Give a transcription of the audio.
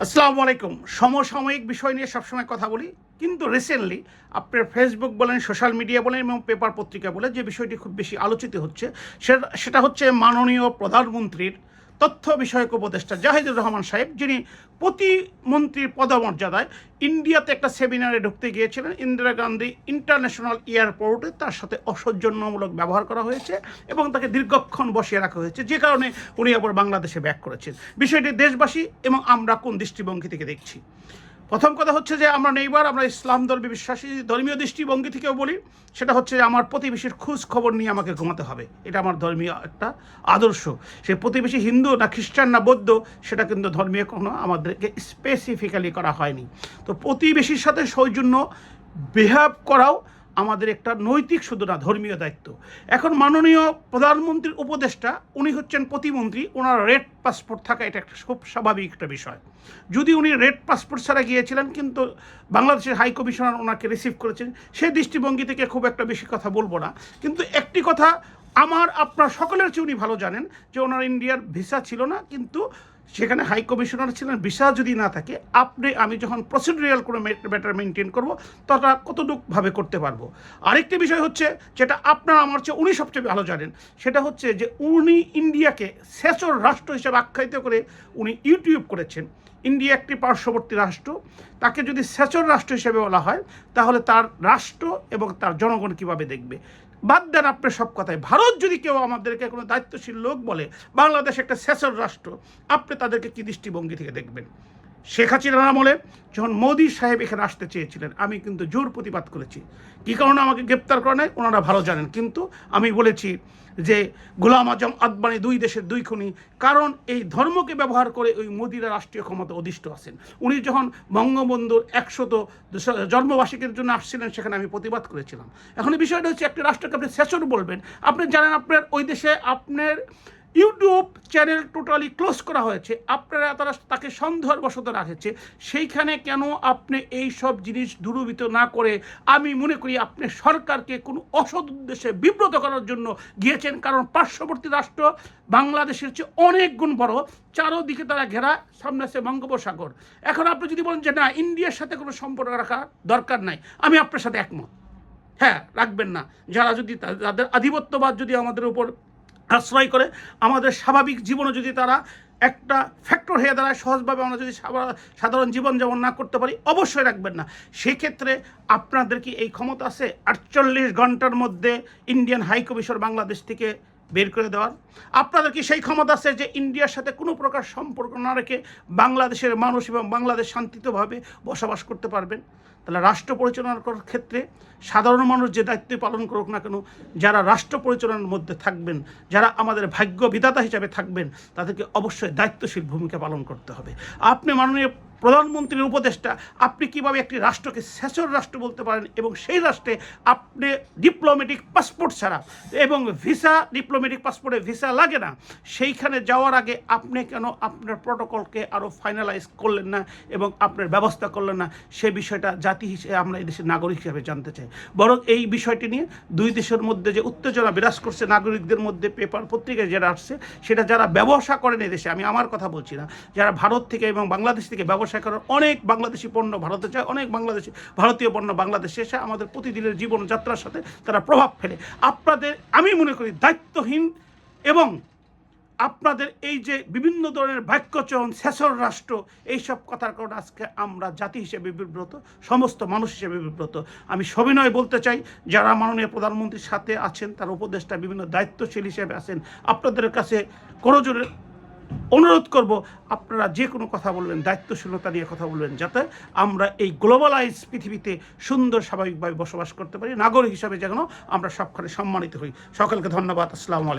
আসসালামু আলাইকুম। সমসাময়িক বিষয় নিয়ে সবসময় কথা বলি, কিন্তু রিসেন্টলি আপনার ফেসবুক বলেন, সোশ্যাল মিডিয়া বলেন এবং পেপার পত্রিকা বলে যে বিষয়টি খুব বেশি আলোচিত হচ্ছে সেটা হচ্ছে মাননীয় প্রধানমন্ত্রীর তথ্য বিষয়ক উপদেষ্টা জাহিদুর রহমান সাহেব, যিনি প্রতিমন্ত্রীর পদমর্যাদায় ইন্ডিয়াতে একটা সেমিনারে ঢুকতে গিয়েছিলেন। ইন্দিরা গান্ধী ইন্টারন্যাশনাল এয়ারপোর্টে তার সাথে অসৌজন্যমূলক ব্যবহার করা হয়েছে এবং তাকে দীর্ঘক্ষণ বসিয়ে রাখা হয়েছে, যে কারণে উনি আবার বাংলাদেশে ব্যাক করেছেন। বিষয়টি দেশবাসী এবং আমরা কোন দৃষ্টিভঙ্গি থেকে দেখছি। প্রথম কথা হচ্ছে যে আমরা নেইবার, আমরা ইসলাম ধর্মে বিশ্বাসী। ধর্মীয় দৃষ্টিভঙ্গি থেকেও বলি, সেটা হচ্ছে যে আমার প্রতিবেশীর খোঁজ খবর নিয়ে আমাকে ঘুমাতে হবে। এটা আমার ধর্মীয় একটা আদর্শ। সে প্রতিবেশী হিন্দু না খ্রিস্টান না বৌদ্ধ, সেটা কিন্তু ধর্মীয় কোনো আমাদেরকে স্পেসিফিক্যালি করা হয়নি। তো প্রতিবেশীর সাথে সৌজন্য বিহেভ করাও আমাদের একটা নৈতিক, শুধু না ধর্মীয় দায়িত্ব। এখন মাননীয় প্রধানমন্ত্রীর উপদেষ্টা, উনি হচ্ছেন প্রতিমন্ত্রী, ওনার রেড পাসপোর্ট থাকা এটা একটা খুব স্বাভাবিক একটা বিষয়। যদি উনি রেড পাসপোর্ট ছাড়া গিয়েছিলেন, কিন্তু বাংলাদেশের হাই কমিশনার ওনাকে রিসিভ করেছেন, সেই দৃষ্টিভঙ্গি থেকে খুব একটা বেশি কথা বলবো না। কিন্তু একটি কথা আমার আপনার সকলের চেয়ে উনি ভালো জানেন যে ওনার ইন্ডিয়ার ভিসা ছিল না, কিন্তু সেখানে হাই কমিশনার ছিলেন। ভিসা যদি না থাকে, আমি যখন প্রসিডিউরাল কোনো ম্যাটার মেনটেন করবো, তটা কতটুকুভাবে করতে পারবো। আরেকটি বিষয় হচ্ছে, যেটা আপনারা আমার চেয়ে উনি সবচেয়ে ভালো জানেন, সেটা হচ্ছে যে উনি ইন্ডিয়াকে সেচর রাষ্ট্র হিসেবে আখ্যায়িত করে উনি ইউটিউব করেছেন। ইন্ডিয়া একটি পার্শ্ববর্তী রাষ্ট্র, তাকে যদি সেচর রাষ্ট্র হিসেবে বলা হয়, তাহলে তার রাষ্ট্র এবং তার জনগণ কীভাবে দেখবে? বাদ দেন আপনার সব কথায়। ভারত যদি কেউ আমাদেরকে কোনো দায়িত্বশীল লোক বলে বাংলাদেশ একটা সেচর রাষ্ট্র, আপনি তাদেরকে কী দৃষ্টিভঙ্গি থেকে দেখবেন? শেখ হাসিনার আমলে যখন মোদি সাহেব এখানে আসতে চেয়েছিলেন, আমি কিন্তু জোর প্রতিবাদ করেছি। কী কারণে আমাকে গ্রেপ্তার করে নাই ওনারা ভালো জানেন, কিন্তু আমি বলেছি যে গোলাম আজম আদবানি দুই দেশের দুই খুনি, কারণ এই ধর্মকে ব্যবহার করে ওই মোদিরা রাষ্ট্রীয় ক্ষমতা অধিষ্ঠ আছেন। উনি যখন বঙ্গবন্ধুর 100 জন্মবার্ষিকীর জন্য আসছিলেন, সেখানে আমি প্রতিবাদ করেছিলাম। এখন এই বিষয়টা হচ্ছে, একটি রাষ্ট্রকে আপনি সেচর বলবেন? আপনি জানেন আপনার ওই দেশে আপনার ইউটিউব চ্যানেল টোটালি ক্লোজ করা হয়েছে, তারা তাকে সন্দেহবশত রাখেছে। সেইখানে কেন আপনি এই সব জিনিস দূরীভূত না করে, আমি মনে করি আপনি সরকারকে কোনো অসৎ উদ্দেশ্যে বিব্রত করার জন্য গিয়েছেন। কারণ পার্শ্ববর্তী রাষ্ট্র বাংলাদেশের চেয়ে অনেক গুণ বড়, চারোদিকে তারা ঘেরা, সামনে আছে বঙ্গোপসাগর। এখন আপনি যদি বলেন যে না, ইন্ডিয়ার সাথে কোনো সম্পর্ক রাখা দরকার নাই, আমি আপনার সাথে একমত। হ্যাঁ, রাখবেন না। যারা যদি তাদের আধিপত্যবাদ যদি আমাদের উপর আশ্রয় করে, আমাদের স্বাভাবিক জীবনে যদি তারা একটা ফ্যাক্টর হয়ে দাঁড়ায়, সহজভাবে আমরা যদি সাধারণ জীবনযাপন না করতে পারি, অবশ্যই রাখবেন না। সেক্ষেত্রে আপনাদের কি এই ক্ষমতা আছে 48 ঘন্টার মধ্যে ইন্ডিয়ান হাই কমিশন বাংলাদেশ থেকে বের করে দেওয়ার? আপনাদের কি সেই ক্ষমতা আছে যে ইন্ডিয়ার সাথে কোনো প্রকার সম্পর্ক না রেখে বাংলাদেশের মানুষ এবং বাংলাদেশ শান্তিতভাবে বসবাস করতে পারবেন? তাহলে রাষ্ট্র পরিচালনার ক্ষেত্রে সাধারণ মানুষ যে দায়িত্ব পালন করুক না কেন, যারা রাষ্ট্র পরিচালনার মধ্যে থাকবেন, যারা আমাদের ভাগ্য বিধাতা হিসাবে থাকবেন, তাদেরকে অবশ্যই দায়িত্বশীল ভূমিকা পালন করতে হবে। আপনি মাননীয় প্রধানমন্ত্রীর উপদেষ্টা, আপনি কিভাবে একটি রাষ্ট্রকে সেচর রাষ্ট্র বলতে পারেন? এবং সেই রাষ্ট্রে আপনি ডিপ্লোম্যাটিক পাসপোর্ট ছাড়া, এবং ডিপ্লোম্যাটিক পাসপোর্টে ভিসা লাগে না, সেইখানে যাওয়ার আগে আপনি কেন আপনার প্রটোকলকে আরও ফাইনালাইজ করলেন না এবং আপনার ব্যবস্থা করলেন না? সে বিষয়টা জাতি হিসেবে, আমরা এই দেশের নাগরিক হিসেবে জানতে চাই। বরং এই বিষয়টি নিয়ে দুই দেশের মধ্যে যে উত্তেজনা বিরাজ করছে নাগরিকদের মধ্যে, পেপার পত্রিকায় যেটা আসছে, সেটা যারা ব্যবসা করেন এই দেশে, আমি আমার কথা বলছি না, যারা ভারত থেকে এবং বাংলাদেশ থেকে ব্যবসা করেন, অনেক বাংলাদেশি পণ্য ভারতে যায়, অনেক ভারতীয় পণ্য বাংলাদেশে এসে আমাদের প্রতিদিনের জীবনযাত্রার সাথে তারা প্রভাব ফেলে। আপনাদের আমি মনে করি দায়িত্বহীন, এবং আপনাদের এই যে বিভিন্ন ধরনের বাক্যচয়ন, সেচর রাষ্ট্র, এইসব কথার কারণে আজকে আমরা জাতি হিসেবে বিব্রত, সমস্ত মানুষ হিসেবে বিব্রত। আমি সবিনয় বলতে চাই, যারা মাননীয় প্রধানমন্ত্রীর সাথে আছেন, তার উপদেষ্টা বিভিন্ন দায়িত্বশীল হিসেবে আছেন, আপনাদের কাছে করজোরে অনুরোধ করব, আপনারা যে কোনো কথা বলবেন দায়িত্বশীলতা নিয়ে কথা বলবেন, যাতে আমরা এই গ্লোবালাইজ পৃথিবীতে সুন্দর স্বাভাবিকভাবে বসবাস করতে পারি, নাগরিক হিসাবে যেন আমরা সবখানে সম্মানিত হই। সকলকে ধন্যবাদ। আসসালামু আলাইকুম।